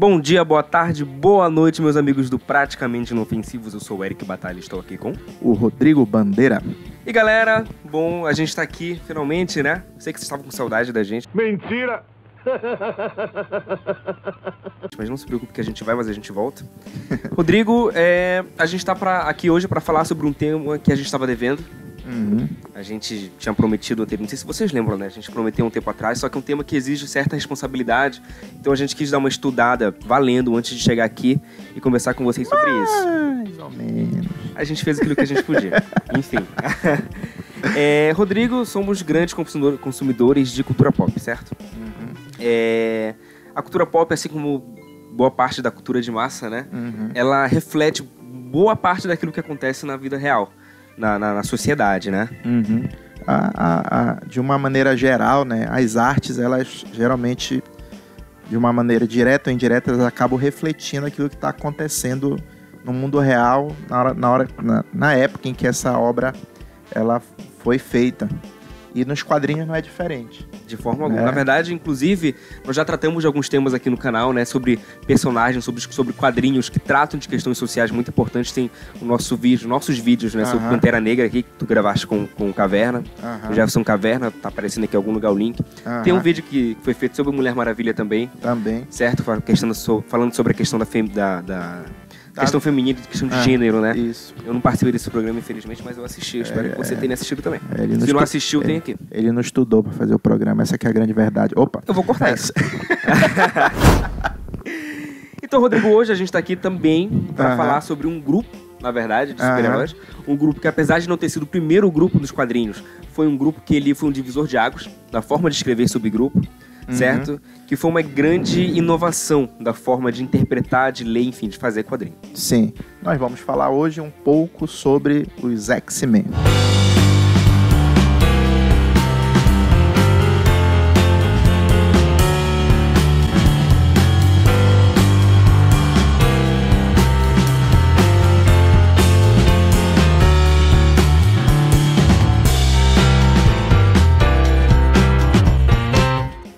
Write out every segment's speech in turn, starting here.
Bom dia, boa tarde, boa noite, meus amigos do Praticamente Inofensivos. Eu sou o Eric Batalha e estou aqui com o Rodrigo Bandeira. E galera, bom, a gente tá aqui finalmente, né? Sei que vocês estavam com saudade da gente. Mentira! Mas não se preocupe que a gente vai, mas a gente volta. Rodrigo, a gente tá aqui hoje para falar sobre um tema que a gente estava devendo. A gente tinha prometido, não sei se vocês lembram, né? A gente prometeu um tempo atrás, só que é um tema que exige certa responsabilidade. Então a gente quis dar uma estudada valendo antes de chegar aqui e conversar com vocês sobre isso. Mais ou menos. A gente fez aquilo que a gente podia. Enfim. Rodrigo, somos grandes consumidores de cultura pop, certo? A cultura pop, assim como boa parte da cultura de massa, né? Ela reflete boa parte daquilo que acontece na vida real. Na sociedade, né? De uma maneira geral, né, as artes, elas geralmente, de uma maneira direta ou indireta, elas acabam refletindo aquilo que está acontecendo no mundo real na época em que essa obra ela foi feita. E nos quadrinhos não é diferente. De forma alguma. Na verdade, inclusive, nós já tratamos de alguns temas aqui no canal, né? Sobre personagens, sobre quadrinhos que tratam de questões sociais muito importantes. Tem nossos vídeos, né? Sobre Pantera Negra aqui, que tu gravaste com o Caverna. O Jefferson Caverna, tá aparecendo aqui em algum lugar o link. Tem um vídeo que foi feito sobre Mulher Maravilha também. Certo? Falando sobre a questão da questão feminina, questão de gênero, né? Isso. Eu não participei desse programa, infelizmente, mas eu assisti. Eu espero que você tenha assistido também. Se não assistiu, tem aqui. Ele não estudou pra fazer o programa, essa que é a grande verdade. Opa! Eu vou cortar isso. Então, Rodrigo, hoje a gente tá aqui também pra falar sobre um grupo, na verdade, de super-heróis. Um grupo que, apesar de não ter sido o primeiro grupo dos quadrinhos, foi um grupo que ele foi um divisor de águas na forma de escrever sobre grupo. Certo? Que foi uma grande inovação da forma de interpretar, de ler, enfim, de fazer quadrinho. Sim. Nós vamos falar hoje um pouco sobre os X-Men.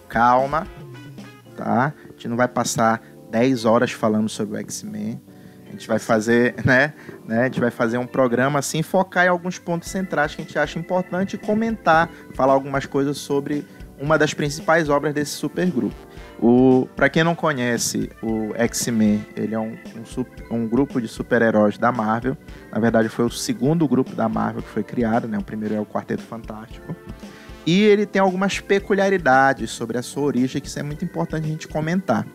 Calma, tá? A gente não vai passar 10 horas falando sobre o X-Men. A gente vai fazer, né? A gente vai fazer um programa assim, focar em alguns pontos centrais que a gente acha importante e comentar, falar algumas coisas sobre uma das principais obras desse supergrupo. Para quem não conhece, o X-Men, ele é um grupo de super-heróis da Marvel. Na verdade, foi o segundo grupo da Marvel que foi criado, né? O primeiro é o Quarteto Fantástico. E ele tem algumas peculiaridades sobre a sua origem, que isso é muito importante a gente comentar.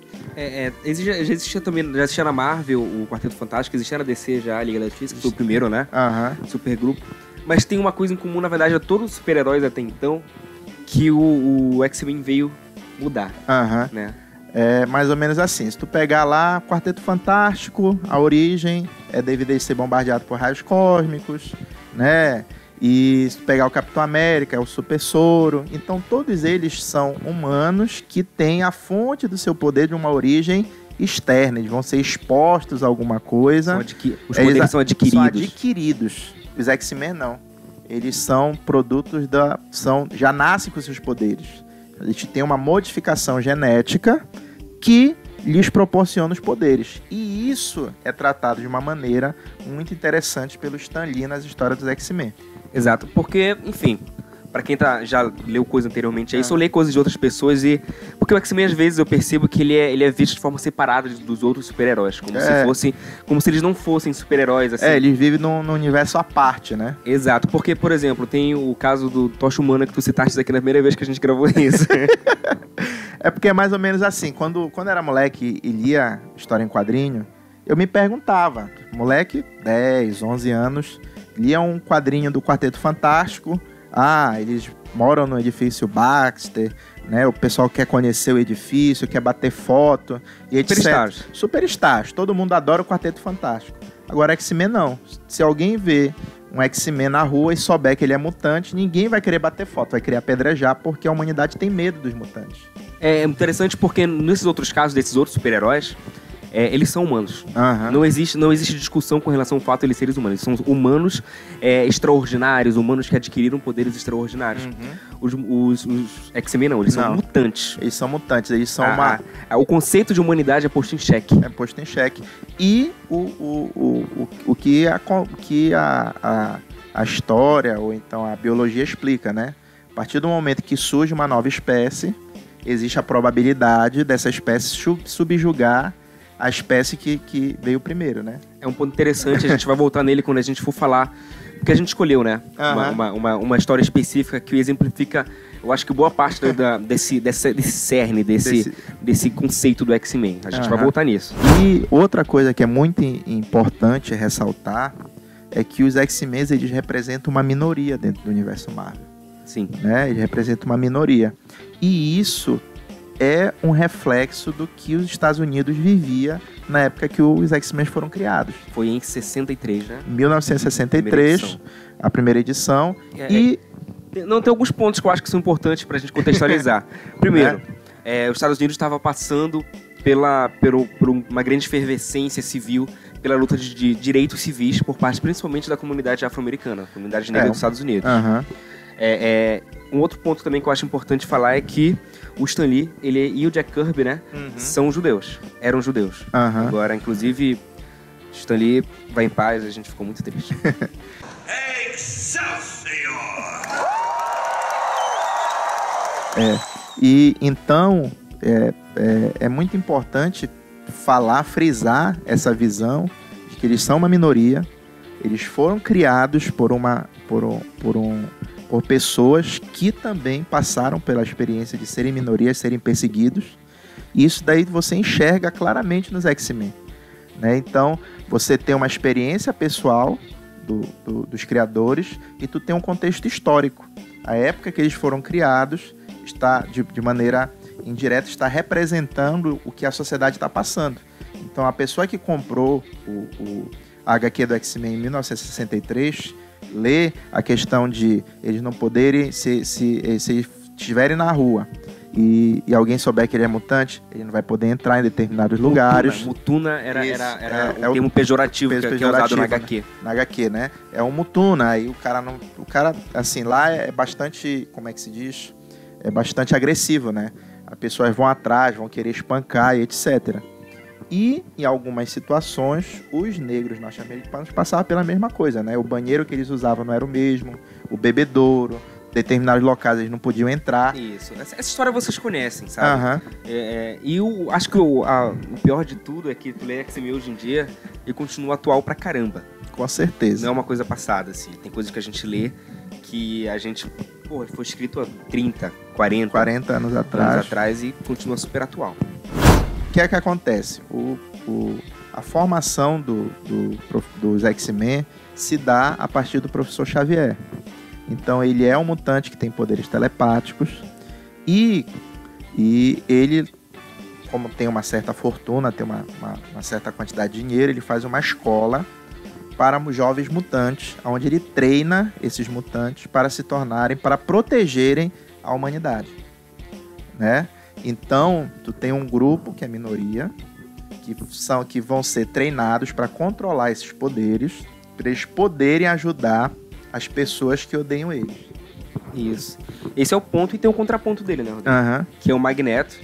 Já existia na Marvel o Quarteto Fantástico, existia na DC já a Liga da Justiça, que foi o primeiro, né? Supergrupo. Mas tem uma coisa em comum, na verdade, a todos os super-heróis até então, que o X-Men veio mudar, né? É mais ou menos assim, se tu pegar lá, Quarteto Fantástico, a origem é devido a ele ser bombardeado por raios cósmicos, né? E se pegar o Capitão América, é o Super Soro. Então todos eles são humanos que têm a fonte do seu poder de uma origem externa. Eles vão ser expostos a alguma coisa. Os poderes são adquiridos. São adquiridos. Os X-Men não. Eles são produtos já nascem com seus poderes. Eles têm uma modificação genética que lhes proporciona os poderes. E isso é tratado de uma maneira muito interessante pelo Stan Lee nas histórias dos X-Men. Exato, porque, enfim, pra quem já leu coisa anteriormente aí, só lê coisas de outras pessoas porque o X-Men, às vezes, eu percebo que ele é visto de forma separada dos outros super-heróis, como se eles não fossem super-heróis, assim. Eles vivem num universo à parte, né? Exato, porque, por exemplo, tem o caso do Tocha Humana que tu citaste aqui na primeira vez que a gente gravou isso. É porque é mais ou menos assim, quando eu era moleque e lia história em quadrinho, eu me perguntava, moleque, 10, 11 anos, lia um quadrinho do Quarteto Fantástico, eles moram no edifício Baxter, né? O pessoal quer conhecer o edifício, quer bater foto, e etc. Superstars, todo mundo adora o Quarteto Fantástico. Agora, X-Men não. Se alguém vê um X-Men na rua e souber que ele é mutante, ninguém vai querer bater foto, vai querer apedrejar, porque a humanidade tem medo dos mutantes. É interessante porque nesses outros casos, desses outros super-heróis, eles são humanos. Não existe discussão com relação ao fato de eles serem humanos. Eles são humanos extraordinários, humanos que adquiriram poderes extraordinários. Os X-Men não, eles são mutantes. Eles são mutantes, eles são o conceito de humanidade é posto em xeque. É posto em xeque. E o que a história, ou então a biologia explica, né? A partir do momento que surge uma nova espécie, existe a probabilidade dessa espécie subjugar a espécie que veio primeiro, né? É um ponto interessante, a gente vai voltar nele quando a gente for falar, porque a gente escolheu, né? Uma história específica que exemplifica, eu acho que boa parte desse cerne, desse conceito do X-Men. A gente vai voltar nisso. E outra coisa que é muito importante ressaltar é que os X-Men, eles representam uma minoria dentro do universo Marvel. Sim. Né? Eles representam uma minoria. E isso é um reflexo do que os Estados Unidos vivia na época que os X-Men foram criados. Foi em 63, né? 1963, a primeira edição. Não, tem alguns pontos que eu acho que são importantes pra gente contextualizar. Primeiro, os Estados Unidos estavam passando por uma grande efervescência civil, pela luta de direitos civis por parte principalmente da comunidade afro-americana, comunidade negra dos Estados Unidos. Um outro ponto também que eu acho importante falar é que o Stan Lee e o Jack Kirby, né, são judeus, eram judeus. Agora, inclusive, Stan Lee vai em paz, a gente ficou muito triste. E então é muito importante frisar essa visão de que eles são uma minoria, eles foram criados por pessoas que também passaram pela experiência de serem minorias, serem perseguidos, e isso daí você enxerga claramente nos X-Men, né? Então, você tem uma experiência pessoal dos criadores e tu tem um contexto histórico. A época que eles foram criados está, de maneira indireta, está representando o que a sociedade está passando. Então, a pessoa que comprou a HQ do X-Men em 1963 lê a questão de eles não poderem, se estiverem na rua e alguém souber que ele é mutante, ele não vai poder entrar em determinados lugares. Mutuna era o termo pejorativo que é usado na HQ. Na HQ, né? É um mutuna, aí o cara, assim, lá é bastante, como é que se diz? É bastante agressivo, né? As pessoas vão atrás, vão querer espancar e etc. E, em algumas situações, os negros norte-americanos passavam pela mesma coisa, né? O banheiro que eles usavam não era o mesmo, o bebedouro, determinados locais eles não podiam entrar. Isso. Essa história vocês conhecem, sabe? E eu acho que o pior de tudo é que tu lê X-Men hoje em dia e continua atual pra caramba. Com certeza. Não é uma coisa passada, assim. Tem coisas que a gente lê que a gente... Pô, foi escrito há 30, 40 anos atrás e continua super atual. O que é que acontece? A formação dos X-Men se dá a partir do professor Xavier. Então ele é um mutante que tem poderes telepáticos e ele, como tem uma certa fortuna, tem uma certa quantidade de dinheiro, ele faz uma escola para os jovens mutantes, onde ele treina esses mutantes para protegerem a humanidade, né? Então, tu tem um grupo que é minoria, que vão ser treinados para controlar esses poderes, para eles poderem ajudar as pessoas que odeiam eles. Isso. Esse é o ponto, e tem o contraponto dele, né, Rodrigo? Que é o Magneto,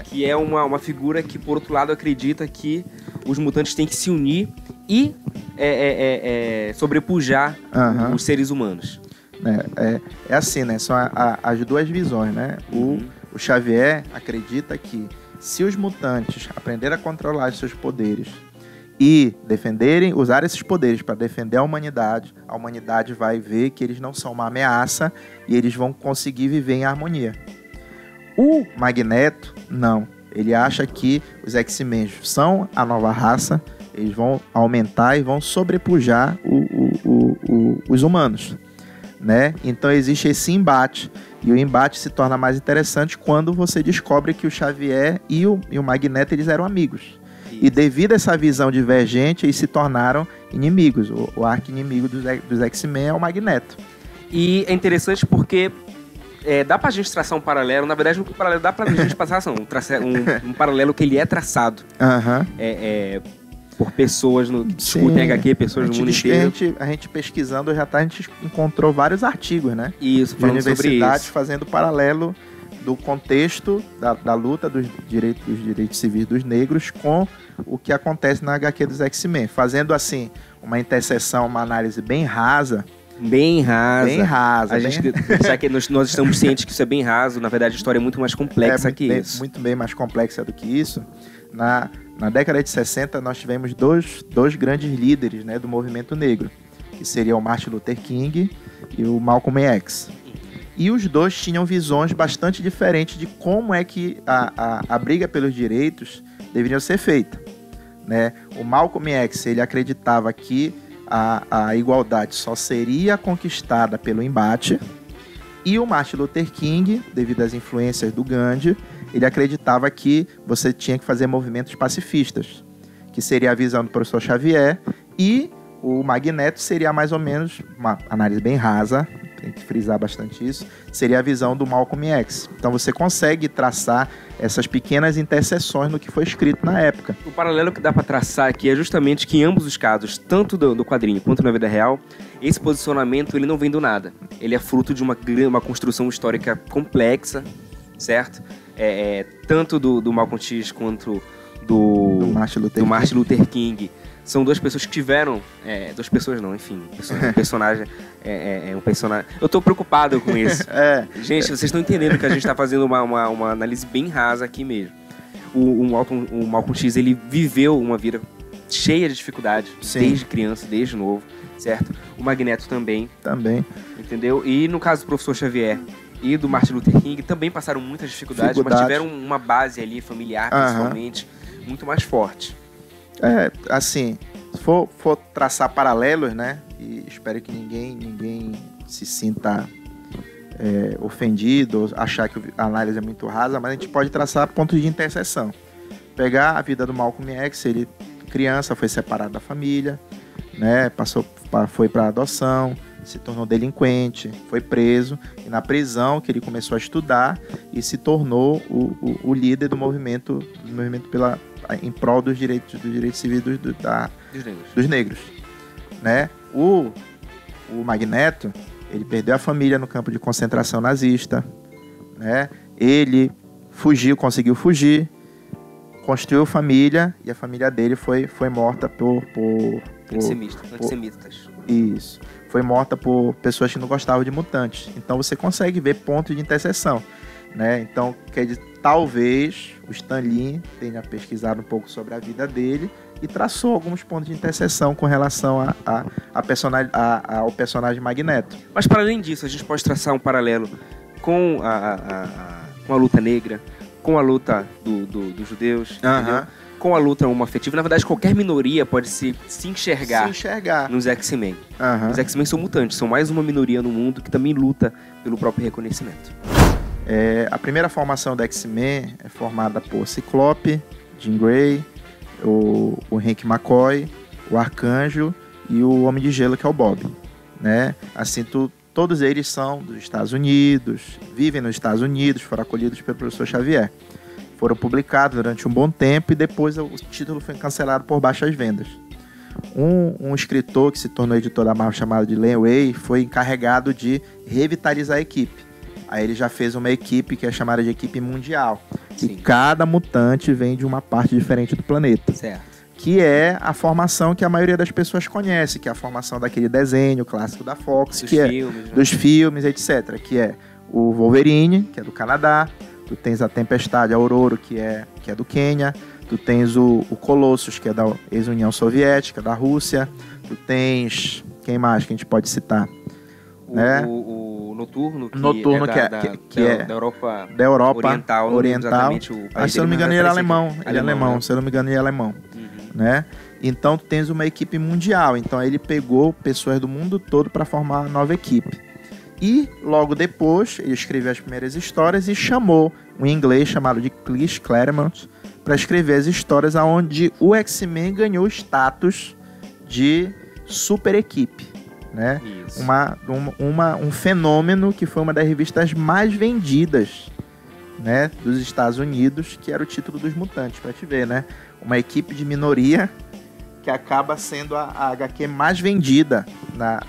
que é uma figura que, por outro lado, acredita que os mutantes têm que se unir e sobrepujar os seres humanos. É assim, né? São as duas visões, né? O Xavier acredita que se os mutantes aprenderem a controlar os seus poderes e usar esses poderes para defender a humanidade vai ver que eles não são uma ameaça e eles vão conseguir viver em harmonia. O Magneto, não. Ele acha que os X-Men são a nova raça, eles vão aumentar e vão sobrepujar os humanos, né? Então existe esse embate. E o embate se torna mais interessante quando você descobre que o Xavier e o Magneto eles eram amigos. E devido a essa visão divergente, eles se tornaram inimigos. O arqui-inimigo dos X-Men é o Magneto. E é interessante porque dá pra gente traçar um paralelo. Na verdade, um paralelo dá pra gente passar um paralelo que ele é traçado. Por pessoas discutem HQ, pessoas no mundo inteiro. A gente pesquisando, a gente encontrou vários artigos, né? Isso, de universidades fazendo paralelo do contexto da luta dos direitos civis dos negros com o que acontece na HQ dos X-Men. Fazendo, assim, uma interseção, uma análise bem rasa. Já que nós estamos cientes que isso é bem raso, na verdade a história é muito mais complexa que isso. Muito bem mais complexa do que isso. Na década de 60, nós tivemos dois grandes líderes, né, do movimento negro, que seriam o Martin Luther King e o Malcolm X. E os dois tinham visões bastante diferentes de como é que a briga pelos direitos deveria ser feita, né? O Malcolm X, ele acreditava que a igualdade só seria conquistada pelo embate, e o Martin Luther King, devido às influências do Gandhi, ele acreditava que você tinha que fazer movimentos pacifistas, que seria a visão do professor Xavier, e o Magneto seria mais ou menos, uma análise bem rasa, tem que frisar bastante isso, seria a visão do Malcolm X. Então você consegue traçar essas pequenas interseções no que foi escrito na época. O paralelo que dá para traçar aqui é justamente que em ambos os casos, tanto do quadrinho quanto na vida real, esse posicionamento ele não vem do nada. Ele é fruto de uma construção histórica complexa, certo? Tanto do Malcolm X quanto do Martin Luther King. São duas pessoas que tiveram... duas pessoas não, enfim. Um personagem... um personagem... Eu tô preocupado com isso. Gente, vocês estão entendendo que a gente tá fazendo uma análise bem rasa aqui mesmo. O Malcolm X, ele viveu uma vida cheia de dificuldades. Sim. Desde criança, desde novo, certo? O Magneto também. Entendeu? E no caso do professor Xavier e do Martin Luther King, também passaram muitas dificuldades. Mas tiveram uma base ali, familiar, principalmente, muito mais forte. Assim, se for traçar paralelos, né, e espero que ninguém se sinta ofendido ou achar que a análise é muito rasa, mas a gente pode traçar pontos de interseção. Pegar a vida do Malcolm X, ele criança, foi separado da família, né, foi para adoção, se tornou delinquente, foi preso, e na prisão que ele começou a estudar e se tornou o líder do movimento em prol dos direitos civis dos negros, né? O Magneto, ele perdeu a família no campo de concentração nazista, né? Ele conseguiu fugir, construiu família, e a família dele foi morta por antissemitas. Isso. Foi morta por pessoas que não gostavam de mutantes. Então você consegue ver pontos de interseção, né? Então, quer dizer, talvez o Stan Lee tenha pesquisado um pouco sobre a vida dele e traçou alguns pontos de interseção com relação ao personagem Magneto. Mas, para além disso, a gente pode traçar um paralelo com a luta negra, com a luta dos judeus, entendeu? Com a luta homoafetiva. Na verdade, qualquer minoria pode se enxergar nos X-Men. Os X-Men são mutantes, são mais uma minoria no mundo que também luta pelo próprio reconhecimento. A primeira formação do X-Men é formada por Ciclope, Jean Grey, o Hank McCoy, o Arcanjo e o Homem de Gelo, que é o Bob, né? Assim, todos eles são dos Estados Unidos, vivem nos Estados Unidos, foram acolhidos pelo professor Xavier. Foram publicados durante um bom tempo e depois o título foi cancelado por baixas vendas. Um escritor que se tornou editor da Marvel chamado de Len Wein foi encarregado de revitalizar a equipe. Aí ele já fez uma equipe que é chamada de equipe mundial. Sim. E cada mutante vem de uma parte diferente do planeta. Certo. Que é a formação que a maioria das pessoas conhece, que é a formação daquele desenho clássico da Fox, dos filmes, etc. Que é o Wolverine, que é do Canadá. Tu tens a Tempestade, a Ororo, que é do Quênia. Tu tens o Colossus, que é da ex-União Soviética, da Rússia. Tu tens... Quem mais que a gente pode citar? O Noturno, que é da Europa Oriental. Se eu não me engano, ele é alemão. Se eu não me engano, ele é alemão. Né? Então, tu tens uma equipe mundial. Então, ele pegou pessoas do mundo todo para formar uma nova equipe. E, logo depois, ele escreveu as primeiras histórias e chamou um inglês chamado de Chris Claremont para escrever as histórias onde o X-Men ganhou o status de super equipe. né? Um fenômeno que foi uma das revistas mais vendidas, né, dos Estados Unidos, que era o título dos Mutantes, pra te ver, né? Uma equipe de minoria que acaba sendo a HQ mais vendida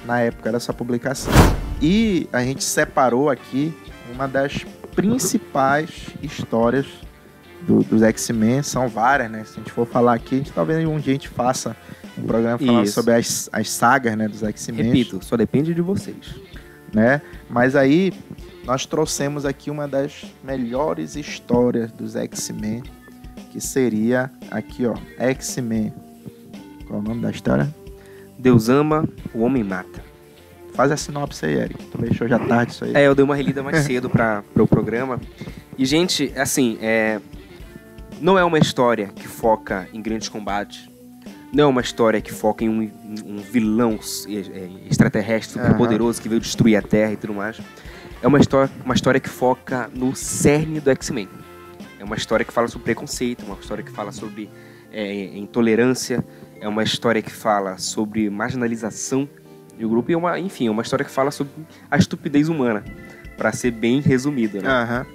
na época dessa publicação. E a gente separou aqui uma das principais histórias dos X-Men. São várias, né? Se a gente for falar aqui, a gente talvez um dia a gente faça um programa falando sobre as sagas, né, dos X-Men. Repito, só depende de vocês. Né? Mas aí nós trouxemos aqui uma das melhores histórias dos X-Men, que seria aqui, ó, X-Men. Qual é o nome da história? Deus ama, o homem mata. Faz a sinopse aí, Eric. Tu deixou já tarde isso aí. Eu dei uma relida mais cedo para o programa. E, gente, assim, não é uma história que foca em grandes combates. Não é uma história que foca em um vilão extraterrestre super poderoso que veio destruir a Terra e tudo mais. É uma história que foca no cerne do X-Men. É uma história que fala sobre preconceito, uma história que fala sobre intolerância, é uma história que fala sobre marginalização do grupo e, enfim, é uma história que fala sobre a estupidez humana, para ser bem resumido, né?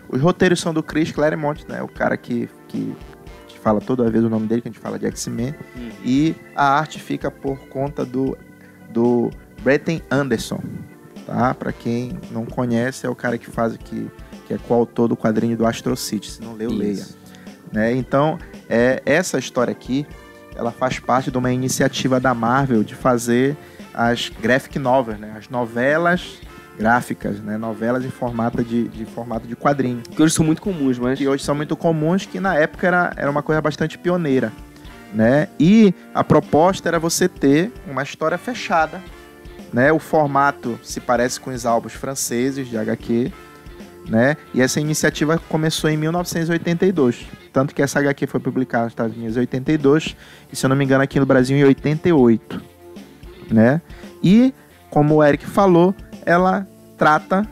Os roteiros são do Chris Claremont, né? O cara que fala toda vez o nome dele, que a gente fala de X-Men. E a arte fica por conta do Bretton Anderson, tá? Para quem não conhece, é o cara que faz que é coautor do quadrinho do Astro City. Se não leu, leia. Né? Então, essa história aqui, ela faz parte de uma iniciativa da Marvel de fazer as graphic novels, né? As novelas gráficas, né? Novelas em formato de quadrinho. Que hoje são muito comuns, mas... Que hoje são muito comuns, que na época era uma coisa bastante pioneira, né? E a proposta era você ter uma história fechada, né? O formato se parece com os álbuns franceses de HQ, né? E essa iniciativa começou em 1982. Tanto que essa HQ foi publicada nos Estados Unidos em 82 e, se eu não me engano, aqui no Brasil em 88, né? E, como o Eric falou, ela trata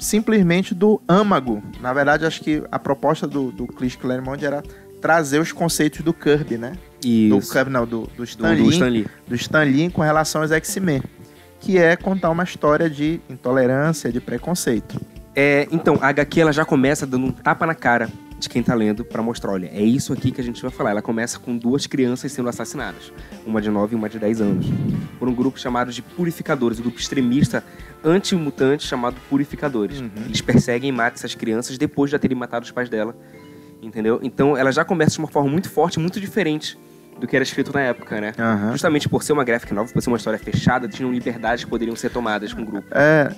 simplesmente do âmago. Na verdade, acho que a proposta do Chris Claremont era trazer os conceitos do Kirby, né? Isso. Do Kirby, não, do Stan Lee. Do Stan Lee com relação aos X-Men, que é contar uma história de intolerância, de preconceito. Então, a HQ ela já começa dando um tapa na cara de quem tá lendo pra mostrar, olha, é isso aqui que a gente vai falar. Ela começa com 2 crianças sendo assassinadas, uma de 9 e uma de 10 anos, por um grupo chamado de Purificadores, um grupo extremista anti-mutante chamado Purificadores. Eles perseguem e matam essas crianças depois de já terem matado os pais dela, entendeu? Então ela já começa de uma forma muito forte, muito diferente do que era escrito na época, né? Justamente por ser uma graphic novel, por ser uma história fechada, tinham liberdades que poderiam ser tomadas com o grupo.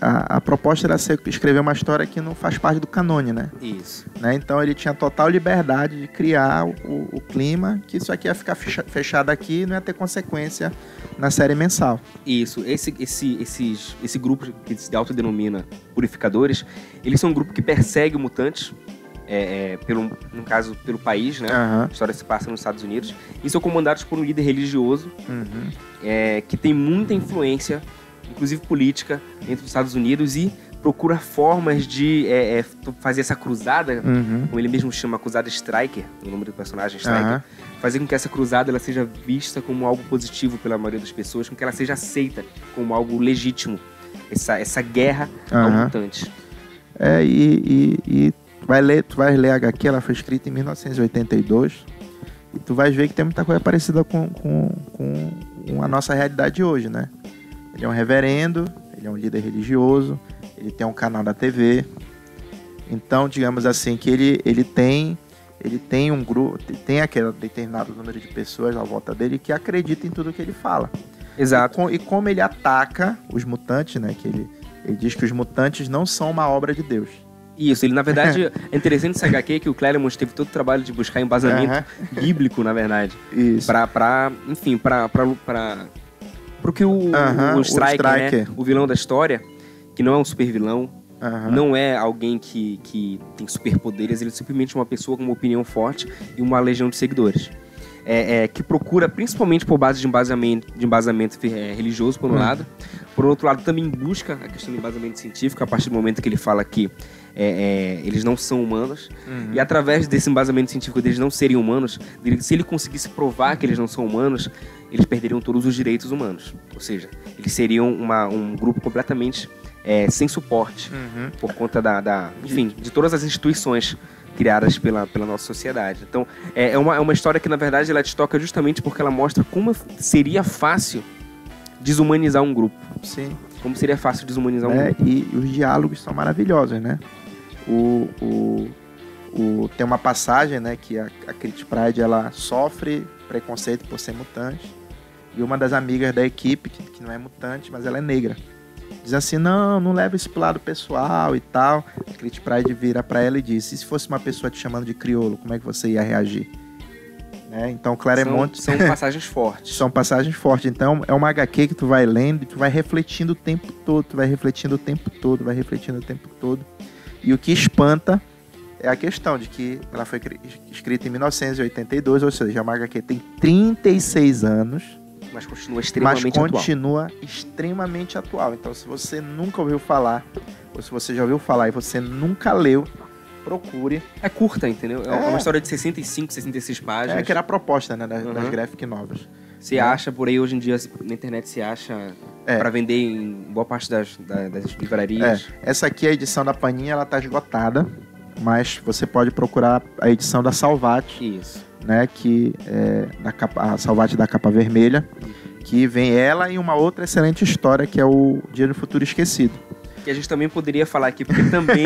A proposta era escrever uma história que não faz parte do canone, né? Isso. Né? Então ele tinha total liberdade de criar o clima, que isso aqui ia ficar fechado aqui e não ia ter consequência na série mensal. Isso. Esse grupo que se autodenomina Purificadores, eles são um grupo que persegue mutantes, no caso, pelo país, né? A história se passa nos Estados Unidos. E são comandados por um líder religioso que tem muita influência, inclusive política, dentro dos Estados Unidos e procura formas de fazer essa cruzada, como ele mesmo chama, a cruzada Striker, o nome do personagem Striker, fazer com que essa cruzada ela seja vista como algo positivo pela maioria das pessoas, com que ela seja aceita como algo legítimo, essa guerra ao mutante. Tu vai ler a HQ, ela foi escrita em 1982 e tu vai ver que tem muita coisa parecida com a nossa realidade hoje, né? Ele é um reverendo, ele é um líder religioso, ele tem um canal da TV. Então, digamos assim, que ele tem um grupo, tem aquele determinado número de pessoas à volta dele que acredita em tudo que ele fala. Exato. E como ele ataca os mutantes, né? Que ele diz que os mutantes não são uma obra de Deus. Isso, ele na verdade, é interessante esse HQ que o Claremont teve todo o trabalho de buscar embasamento bíblico, na verdade. Isso. Pro que o Striker, né, o vilão da história, que não é um super vilão, não é alguém que tem superpoderes, ele é simplesmente uma pessoa com uma opinião forte e uma legião de seguidores. Que procura, principalmente por base de embasamento religioso, por um lado, por outro lado, também busca a questão do embasamento científico, a partir do momento que ele fala que eles não são humanos. E através desse embasamento científico deles não serem humanos, se ele conseguisse provar que eles não são humanos, eles perderiam todos os direitos humanos. Ou seja, eles seriam um grupo completamente sem suporte, por conta enfim, de todas as instituições criadas pela nossa sociedade. Então, é uma história que, na verdade, ela te toca justamente porque ela mostra como seria fácil desumanizar um grupo. Sim. Como seria fácil desumanizar um grupo. E os diálogos são maravilhosos, né? Tem uma passagem, né, que a Kitty Pryde, ela sofre preconceito por ser mutante, e uma das amigas da equipe, que não é mutante, mas ela é negra, diz assim, não leva isso pro lado pessoal e tal. A Kitty Pryde vira pra ela e diz, e se fosse uma pessoa te chamando de crioulo, como é que você ia reagir? Né? Então, Claremont... São passagens fortes. São passagens fortes. Então, é uma HQ que tu vai lendo e tu vai refletindo o tempo todo, E o que espanta é a questão de que ela foi escrita em 1982, ou seja, a HQ tem 36 anos, mas continua extremamente atual. Então, se você nunca ouviu falar, ou se você já ouviu falar e você nunca leu, procure. É curta, entendeu? É uma história de 65, 66 páginas. Que era a proposta, né, das graphic novels. Você acha por aí, hoje em dia, na internet, você acha para vender em boa parte das livrarias. Essa aqui, a edição da Panini, ela tá esgotada, mas você pode procurar a edição da Salvat. Isso. Né, que a Salvat da capa vermelha, que vem ela e uma outra excelente história, que é o Dia do Futuro Esquecido. Que a gente também poderia falar aqui, porque também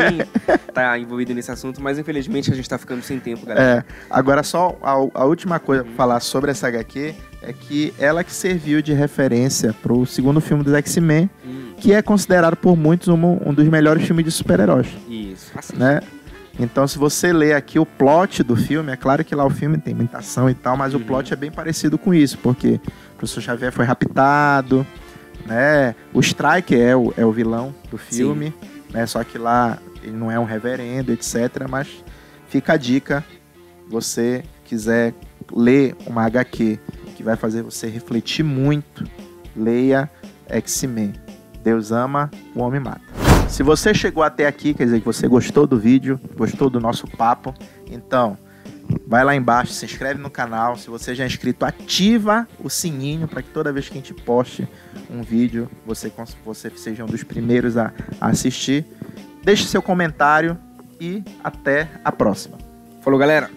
está envolvido nesse assunto, mas infelizmente a gente está ficando sem tempo, galera. Agora só a última coisa para falar sobre essa HQ é que ela que serviu de referência para o segundo filme dos X-Men, que é considerado por muitos um dos melhores filmes de super-heróis. Isso, assim. Né? Então, se você ler aqui o plot do filme, é claro que lá o filme tem muita ação e tal, mas o plot é bem parecido com isso, porque o professor Xavier foi raptado, né? O Stryker é o vilão do filme, né? Só que lá ele não é um reverendo, etc. Mas fica a dica, você quiser ler uma HQ que vai fazer você refletir muito, leia X-Men. Deus ama, o homem mata. Se você chegou até aqui, quer dizer que você gostou do vídeo, gostou do nosso papo, então vai lá embaixo, se inscreve no canal. Se você já é inscrito, ativa o sininho para que toda vez que a gente poste um vídeo, você seja um dos primeiros a assistir. Deixe seu comentário e até a próxima. Falou, galera!